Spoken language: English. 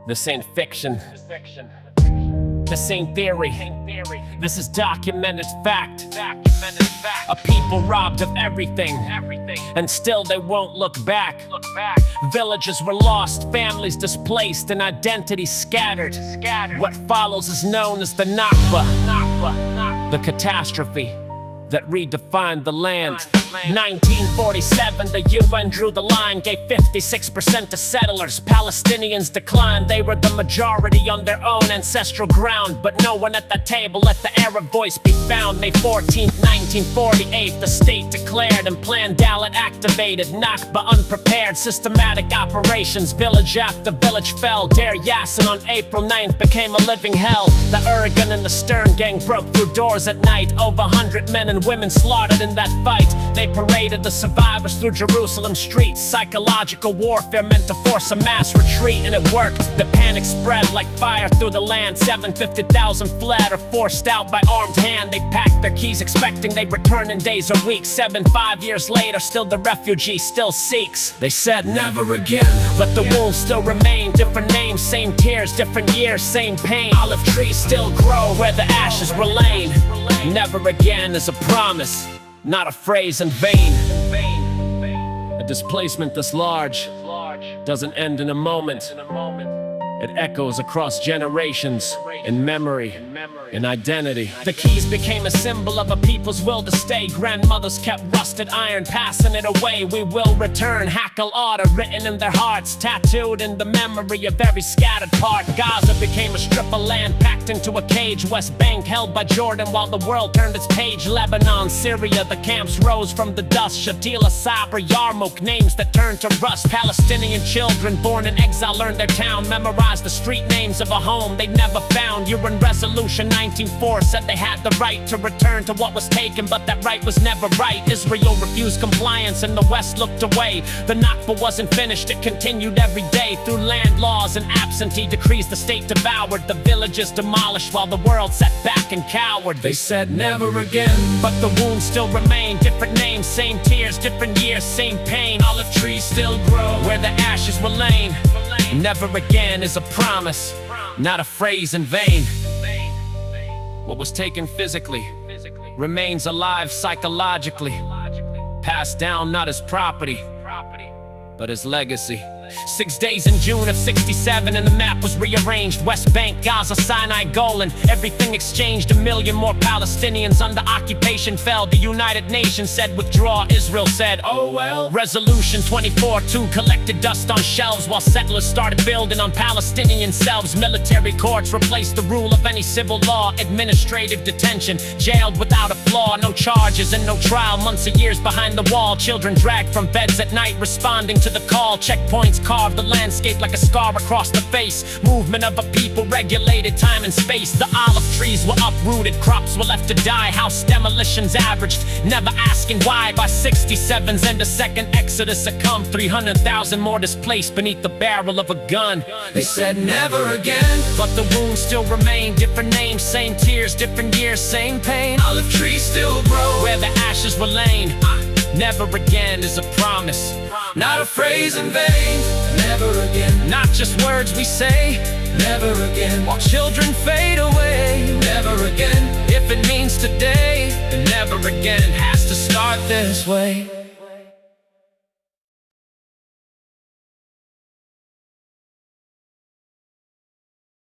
This ain't fiction. This ain't theory. This is documented fact. A people robbed of everything, and still they won't look back. Villages were lost, families displaced, and identities scattered. What follows is known as the Nakba, the catastrophe that redefined the land. 1947, the UN drew the line, gave 56% to settlers. Palestinians declined, they were the majority on their own ancestral ground. But no one at that table let the Arab voice be found. May 14th, 1948, the state declared and planned Dalit activated. Nakba unprepared, systematic operations. Village after village fell. Deir Yassin on April 9th became a living hell. The Urgan and the Stern gang broke through doors at night. Over 100 men and women slaughtered in that fight. They paraded the survivors through Jerusalem streets. Psychological warfare meant to force a mass retreat, and it worked. The panic spread like fire through the land. 750,000 fled or forced out by armed hand. They packed their keys expecting they'd return in days or weeks. 5 years later, still the refugee still seeks. They said never again, but the wounds still remain. Different names, same tears, different years, same pain. Olive trees still grow where the ashes were laid. Never again is a promise, not a phrase in vain. A displacement this large doesn't end in a moment. It echoes across generations, in memory, in identity. The keys became a symbol of a people's will to stay. Grandmothers kept rusted iron, passing it away. We will return, hackle order written in their hearts, tattooed in the memory of every scattered part. Gaza became a strip of land packed into a cage. West Bank held by Jordan while the world turned its page. Lebanon, Syria, the camps rose from the dust. Shatila, Sabra, Yarmouk, names that turned to rust. Palestinian children born in exile learned their town, memorized the street names of a home they'd never found. UN Resolution 1904 said they had the right to return to what was taken, but that right was never right. Israel refused compliance and the West looked away. The Nakba wasn't finished, it continued every day. Through land laws and absentee decrees, the state devoured. The villages demolished while the world sat back and cowered. They said never again, but the wounds still remain. Different names, same tears, different years, same pain. Olive trees still grow where the ashes were laid. Never again is a promise, not a phrase in vain. What was taken physically remains alive psychologically, passed down not as property, but as legacy. 6 days in June of '67 and the map was rearranged. West Bank, Gaza, Sinai, Golan, everything exchanged. 1 million more Palestinians under occupation fell. The United Nations said withdraw, Israel said oh well. Resolution 24-2 collected dust on shelves while settlers started building on Palestinian selves. Military courts replaced the rule of any civil law. Administrative detention, jailed without a flaw. No charges and no trial, months of years behind the wall. Children dragged from beds at night responding to the call. Checkpoints carved the landscape like a scar across the face. Movement of a people regulated time and space. The olive trees were uprooted, crops were left to die. House demolitions averaged, never asking why. By 67's end, a second exodus succumbed. 300,000 more displaced beneath the barrel of a gun. They said never again, but the wounds still remain. Different names, same tears, different years, same pain. Olive trees still grow where the ashes were laid. Never again is a promise, not a phrase in vain. Never again, not just words we say. Never again, while children fade away. Never again, if it means today, then never again has to start this way.